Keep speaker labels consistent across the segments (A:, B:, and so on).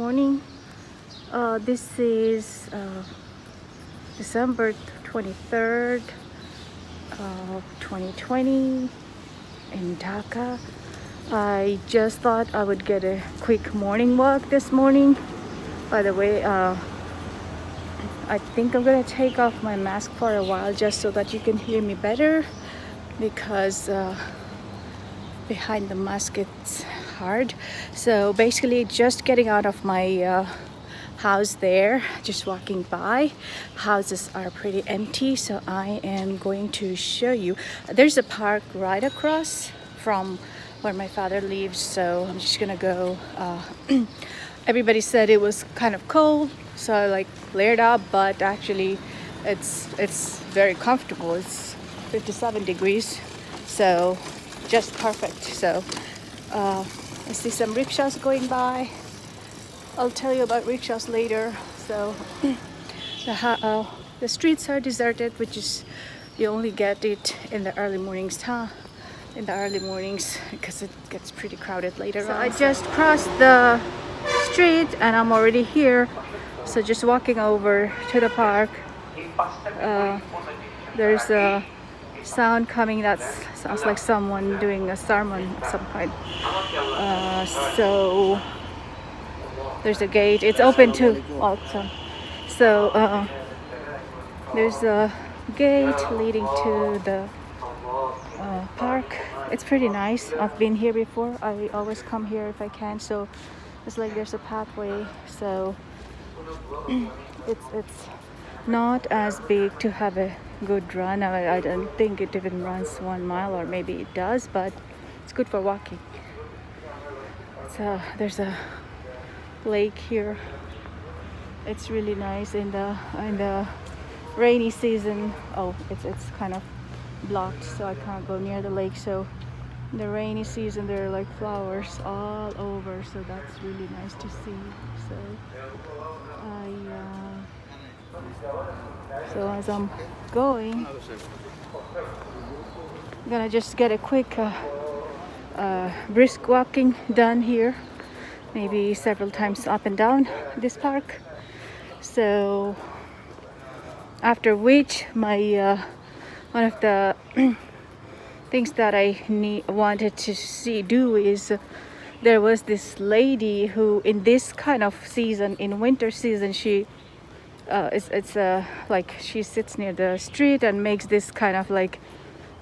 A: morning. This is December 23rd of 2020 in Dhaka. I just thought I would get a quick morning walk this morning. By the way, I think I'm gonna take off my mask for a while just so that you can hear me better, because behind the mask it's hard. So basically just getting out of my house there, just walking by. Houses are pretty empty, so I am going to show you. There's a park right across from where my father lives, so I'm just gonna go. Everybody said it was kind of cold, so I like layered up, but actually it's very comfortable. It's 57 degrees, so just perfect. So I see some rickshaws going by. I'll tell you about rickshaws later. So the streets are deserted, which is, you only get it in the early mornings, because it gets pretty crowded later on. I just crossed the street and I'm already here. So just walking over to the park. There's a sound coming that sounds like someone doing a sermon of some kind. So there's a gate. It's open to autumn. So there's a gate leading to the park. It's pretty nice. I've been here before. I always come here if I can. So it's like there's a pathway. So it's not as big to have a good run. I don't think it even runs 1 mile, or maybe it does, but it's good for walking. So there's a lake here. It's really nice in the rainy season. Oh, it's kind of blocked, so I can't go near the lake. So in the rainy season there are like flowers all over, so that's really nice to see. So as I'm going, I'm gonna just get a quick brisk walking done here, maybe several times up and down this park. So after which, my one of the things that I wanted to do is, there was this lady who in this kind of season, in winter season, she like she sits near the street and makes this kind of like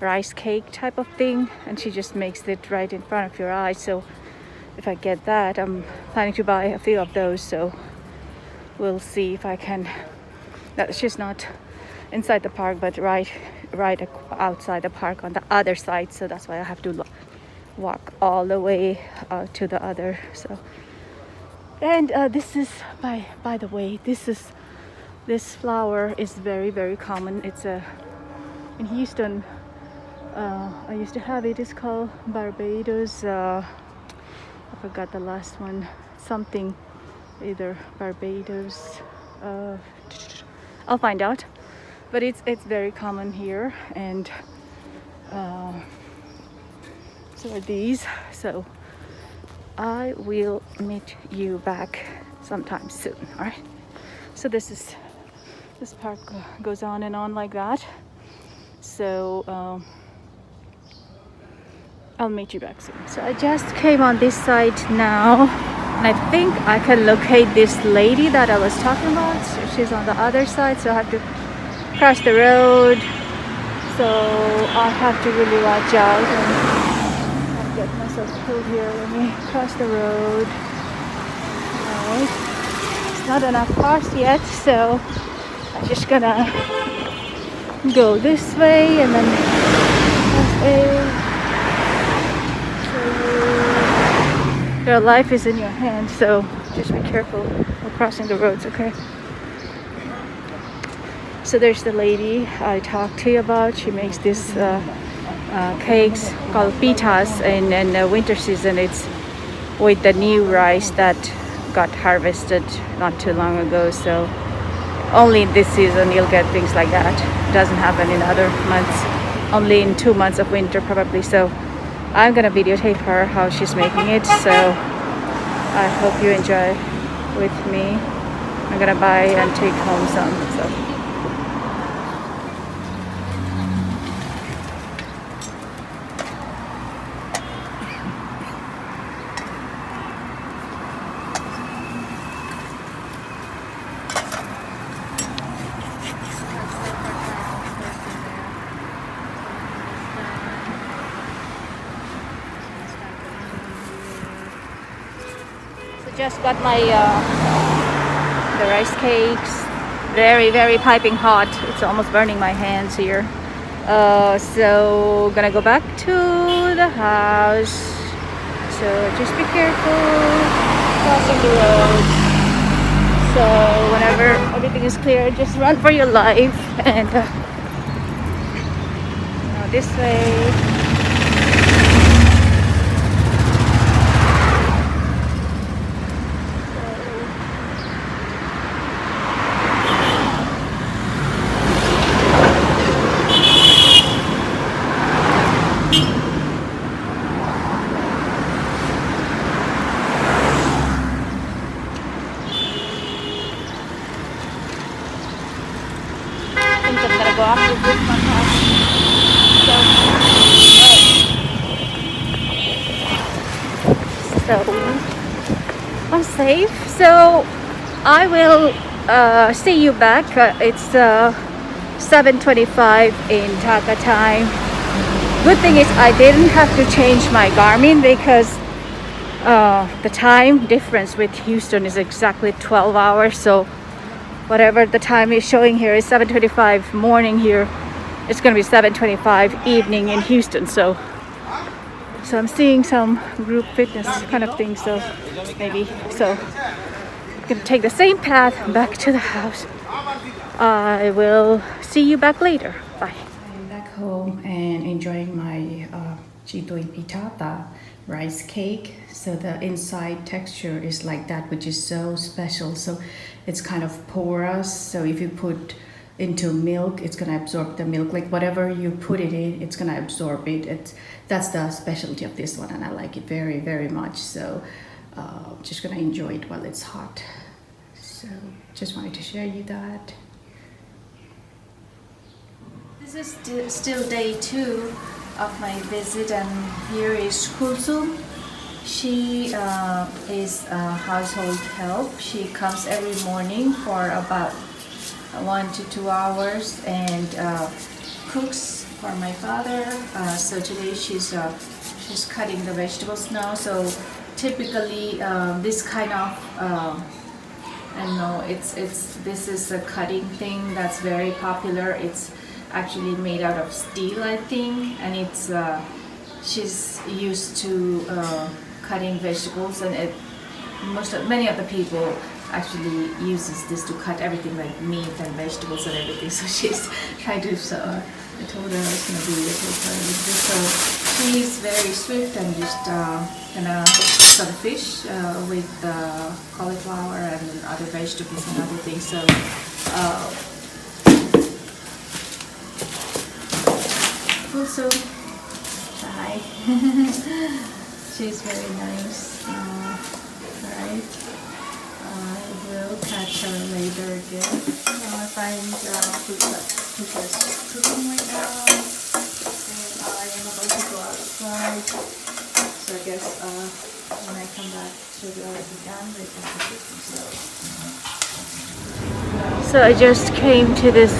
A: rice cake type of thing, and she just makes it right in front of your eyes. So if I get that, I'm planning to buy a few of those, so we'll see if I can. She's not inside the park, but right outside the park on the other side, so that's why I have to walk all the way to the other. So, and this is by the way, this flower is very, very common. It's in Houston. I used to have it. It's called Barbados. I forgot the last one. Something, either Barbados. I'll find out. But it's very common here, and so are these. So I will meet you back sometime soon. All right. So this park goes on and on like that. So I'll meet you back soon. So I just came on this side now, and I think I can locate this lady that I was talking about. So she's on the other side, so I have to cross the road. So I have to really watch out and not get myself killed here. Let me cross the road. Alright. It's not enough cars yet, so I'm just gonna go this way and then this way. So your life is in your hands, so just be careful while crossing the roads, okay? So there's the lady I talked to you about. She makes this cakes called pitas, and in the winter season it's with the new rice that got harvested not too long ago. So only in this season you'll get things like that. It doesn't happen in other months, only in 2 months of winter probably. So I'm gonna videotape her how she's making it, so I hope you enjoy. with me. I'm gonna buy and take home some. So. Just got my the rice cakes, very piping hot. It's almost burning my hands here. So gonna go back to the house. So just be careful crossing the road. So whenever everything is clear, just run for your life and this way. I'm gonna go after this one house. So I'm safe. So I will see you back. It's 7:25 in Dhaka time. Good thing is I didn't have to change my Garmin because the time difference with Houston is exactly 12 hours. So whatever the time is showing here is 7:25 morning here. It's gonna be 7:25 evening in Houston. So I'm seeing some group fitness kind of thing. So maybe I'm gonna take the same path back to the house. I will see you back later. Bye. I'm back home and enjoying my chitoy pitata rice cake. So the inside texture is like that, which is so special. So it's kind of porous. So if you put into milk, it's gonna absorb the milk. Like whatever you put it in, it's gonna absorb it. That's the specialty of this one, and I like it very much. So just gonna enjoy it while it's hot. So just wanted to share you that. This is still day 2 of my visit, and here is Kulsum. She is a household help. She comes every morning for about 1 to 2 hours and cooks for my father. So today she's cutting the vegetables now. So typically this kind of I don't know, this is a cutting thing that's very popular. It's actually made out of steel, I think, and it's she's used to cutting vegetables, and many of the people actually uses this to cut everything like meat and vegetables and everything. So she's trying to I told her I was gonna be with her with this. So she's very swift and just gonna cut the fish with cauliflower and other vegetables and other things. So also hi. She's very nice. Right. I will catch her later again. I find Puka's cooking right now, and I am about to go outside. So I guess when I come back, she'll be already done with the cooking. So I just came to this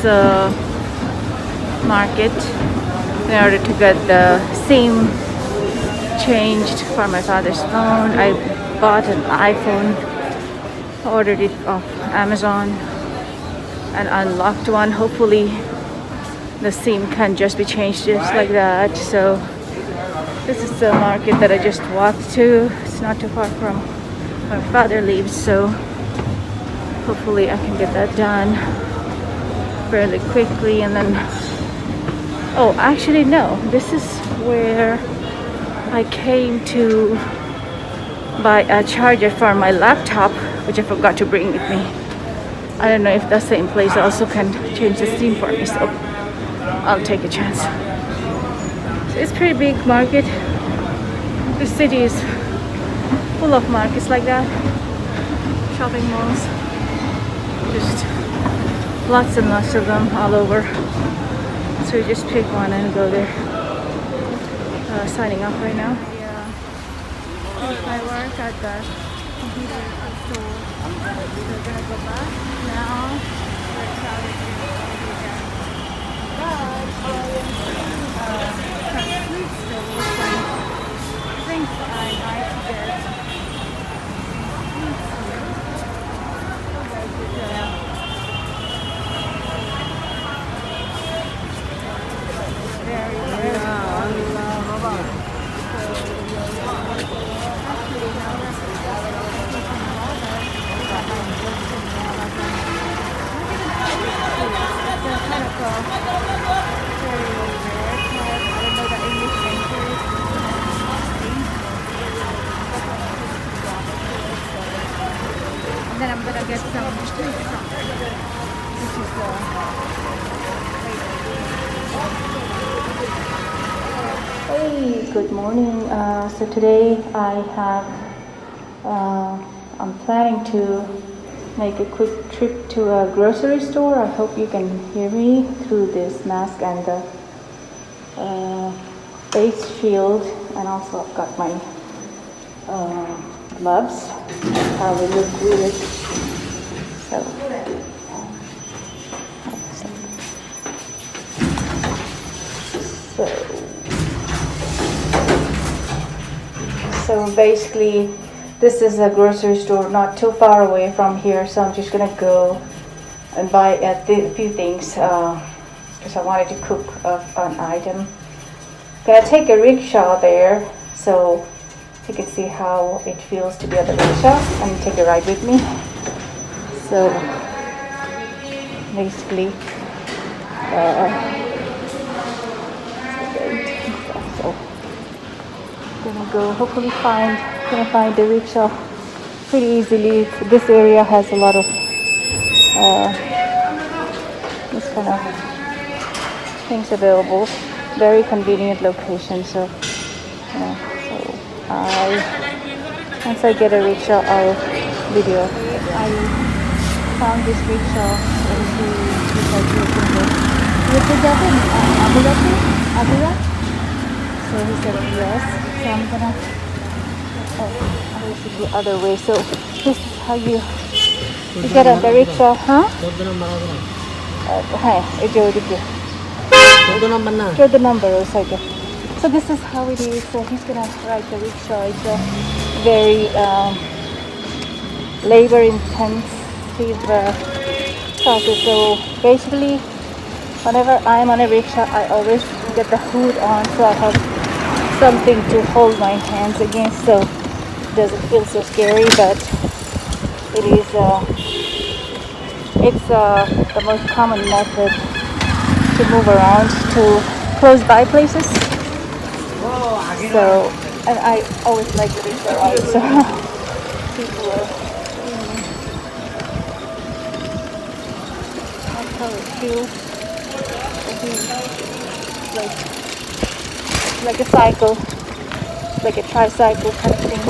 A: market in order to get the SIM changed for my father's phone. I bought an iPhone, ordered it off Amazon, and unlocked one. Hopefully the SIM can just be changed just like that. So this is the market that I just walked to. It's not too far from where my father lives, so hopefully I can get that done fairly quickly. And then oh, actually no, this is where I came to buy a charger for my laptop, which I forgot to bring with me. I don't know if the same place also can change the SIM for me, so I'll take a chance. So it's pretty big market. The city is full of markets like that. shopping malls. Just lots and lots of them all over. So you just pick one and go there. Signing off right now. I work at the computer store. So we're gonna go back now. We're excited to go again. But some food stores and things I like to get. And then I'm gonna get some street soccer. This is Hey, good morning. So today I'm planning to make a quick trip to a grocery store. I hope you can hear me through this mask and the face shield, and also I've got my gloves. Probably look weird. So basically, this is a grocery store not too far away from here, so I'm just gonna go and buy a few things because I wanted to cook an item. Gonna take a rickshaw there, so you can see how it feels to be on the rickshaw and take a ride with me. So basically, so gonna go hopefully find the rickshaw pretty easily. This area has a lot of this kind of things available. Very convenient location. So once I get a rickshaw, I'll video. I found this rickshaw and he said so he said yes. So I'm gonna the other way. So this is how you get a rickshaw, huh? Hi, show the number also. So this is how it is. So he's gonna ride the rickshaw. It's a very labor intensive process. So basically, whenever I'm on a rickshaw, I always get the hood on, so I have something to hold my hands against, so it doesn't feel so scary. But it is it's the most common method to move around to close by places. So, and I always like the rickshaw ride, so people are that's how it feels. Like a cycle, like a tricycle kind of thing.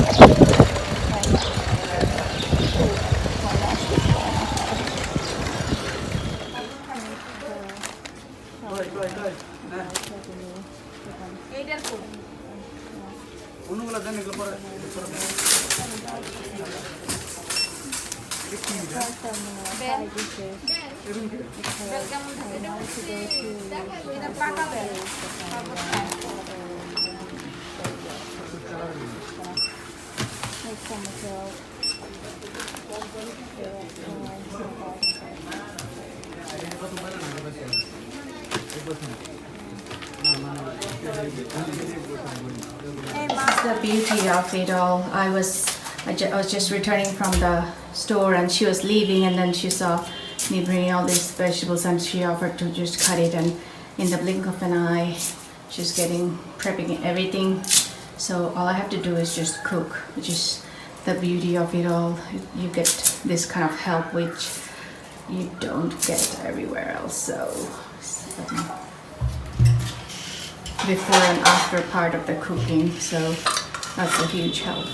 A: This is the beauty of it all. I was just returning from the store and she was leaving, and then she saw me bringing all these vegetables and she offered to just cut it, and in the blink of an eye she's prepping everything. So all I have to do is just cook, which is the beauty of it all. You get this kind of help which you don't get everywhere else. So before and after part of the cooking, so that's a huge help.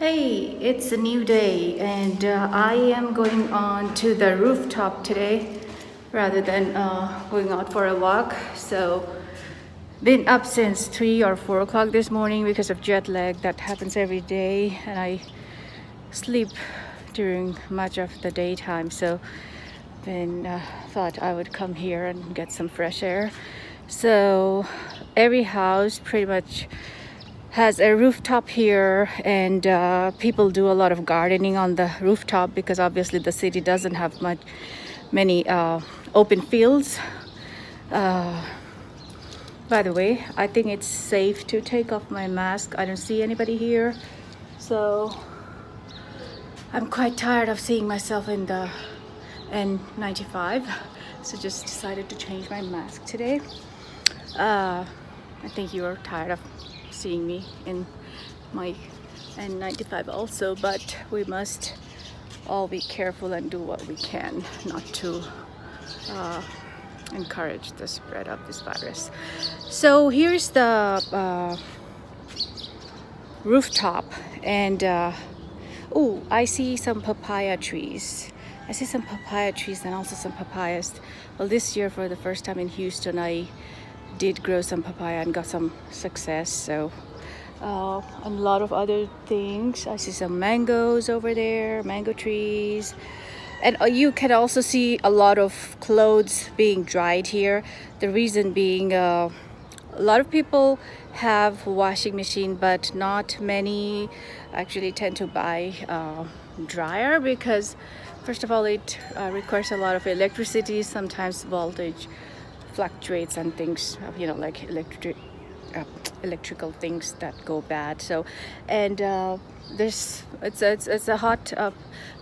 A: Hey, it's a new day, and I am going on to the rooftop today rather than going out for a walk. So, been up since 3 or 4 o'clock this morning because of jet lag. That happens every day, and I sleep during much of the daytime. So, then thought I would come here and get some fresh air. So, every house pretty much has a rooftop here, and people do a lot of gardening on the rooftop because obviously the city doesn't have many open fields. By the way, I think it's safe to take off my mask. I don't see anybody here, so I'm quite tired of seeing myself in the N95, so just decided to change my mask today. I think you're tired of seeing me in my N95 also, but we must all be careful and do what we can not to encourage the spread of this virus. So here's the rooftop, and oh, I see some papaya trees. I see some papaya trees and also some papayas. Well, this year for the first time in Houston, I did grow some papaya and got some success. So and a lot of other things. I see some mangoes over there, mango trees, and you can also see a lot of clothes being dried here. The reason being a lot of people have washing machine, but not many actually tend to buy dryer because first of all it requires a lot of electricity. Sometimes voltage fluctuates and things, like electrical things that go bad. So, and it's a hot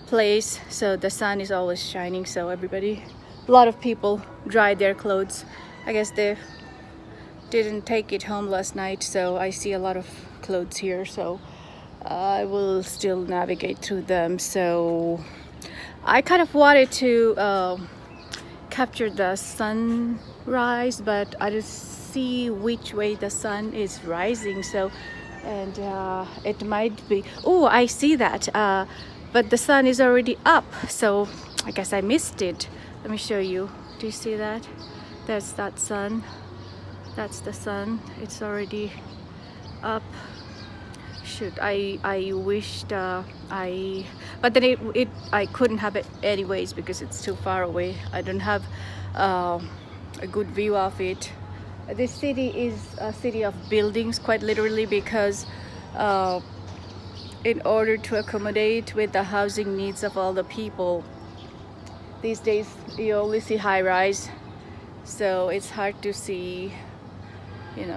A: place, so the sun is always shining. So a lot of people dry their clothes. I guess they didn't take it home last night, so I see a lot of clothes here. So I will still navigate through them. So I kind of wanted to capture the sunrise, but I just see which way the sun is rising. So, and it might be, oh, I see that, but the sun is already up, so I guess I missed it. Let me show you. Do you see that? That's that sun. That's the sun. It's already up. Shoot, I wished but then I couldn't have it anyways because it's too far away. I don't have a good view of it. This city is a city of buildings, quite literally, because in order to accommodate with the housing needs of all the people, these days you only see high rise, so it's hard to see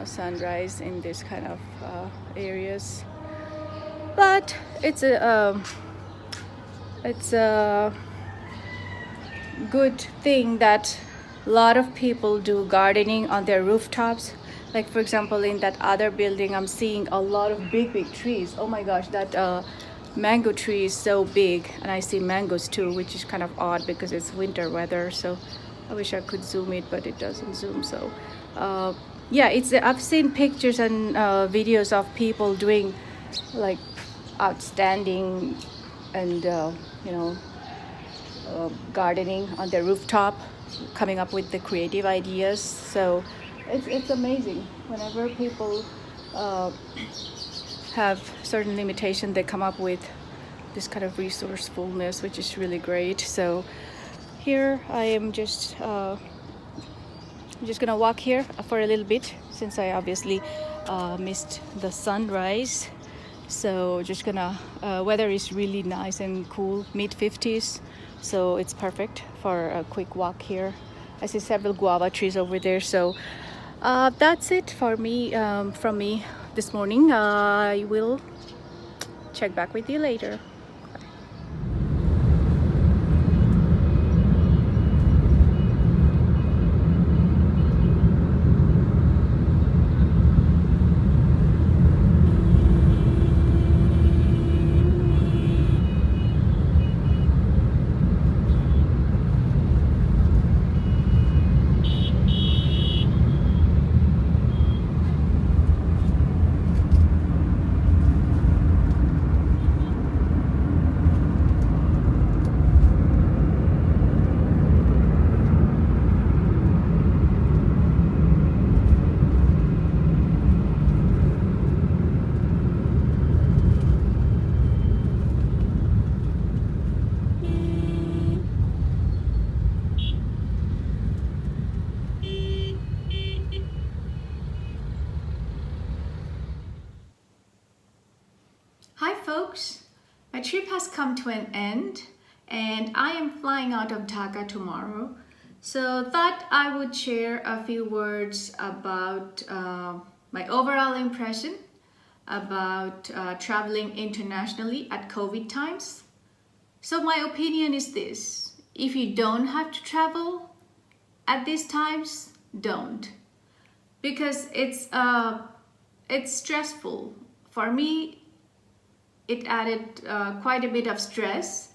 A: sunrise in this kind of areas. But it's a good thing that a lot of people do gardening on their rooftops. Like for example, in that other building, I'm seeing a lot of big trees. Oh my gosh, that mango tree is so big, and I see mangoes too, which is kind of odd because it's winter weather. So I wish I could zoom it, but it doesn't zoom. So yeah, I've seen pictures and videos of people doing like outstanding and gardening on their rooftop, coming up with the creative ideas. So it's amazing whenever people have certain limitation, they come up with this kind of resourcefulness, which is really great. So here I am just gonna walk here for a little bit since I obviously missed the sunrise. So just gonna weather is really nice and cool, mid-50s, so it's perfect for a quick walk here. I see several guava trees over there. So that's it for me, from me this morning. I will check back with you later.
B: folks. My trip has come to an end and I am flying out of Dhaka tomorrow. So thought I would share a few words about my overall impression about traveling internationally at COVID times. So my opinion is this: if you don't have to travel at these times, don't, because it's stressful. For me, it added quite a bit of stress.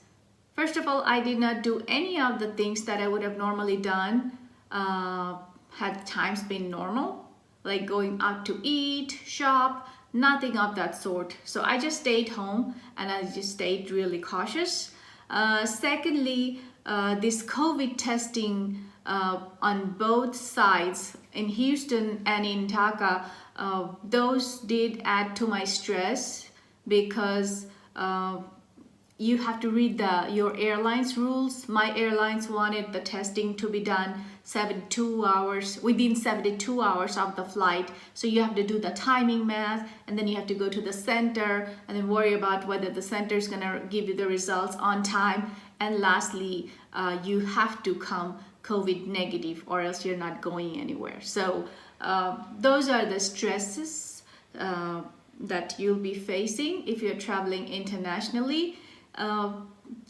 B: First of all, I did not do any of the things that I would have normally done had times been normal, like going out to eat, shop, nothing of that sort. So I just stayed home and I just stayed really cautious. Secondly, this COVID testing on both sides in Houston and in Dhaka, those did add to my stress because you have to read your airline's rules. My airlines wanted the testing to be done 72 hours, within 72 hours of the flight. So you have to do the timing math, and then you have to go to the center and then worry about whether the center is gonna give you the results on time. And lastly, you have to come COVID negative or else you're not going anywhere. So those are the stresses that you'll be facing if you're traveling internationally.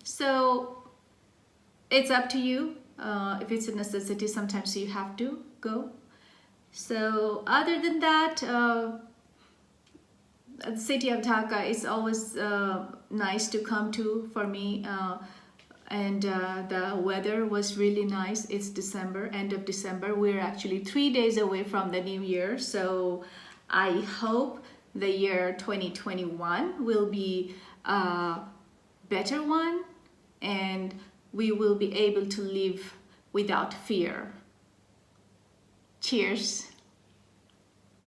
B: So it's up to you. If it's a necessity, sometimes you have to go. So other than that, the city of Dhaka is always nice to come to for me. And the weather was really nice. It's December, end of December. We're actually 3 days away from the new year. So I hope the year 2021 will be a better one and we will be able to live without fear. Cheers.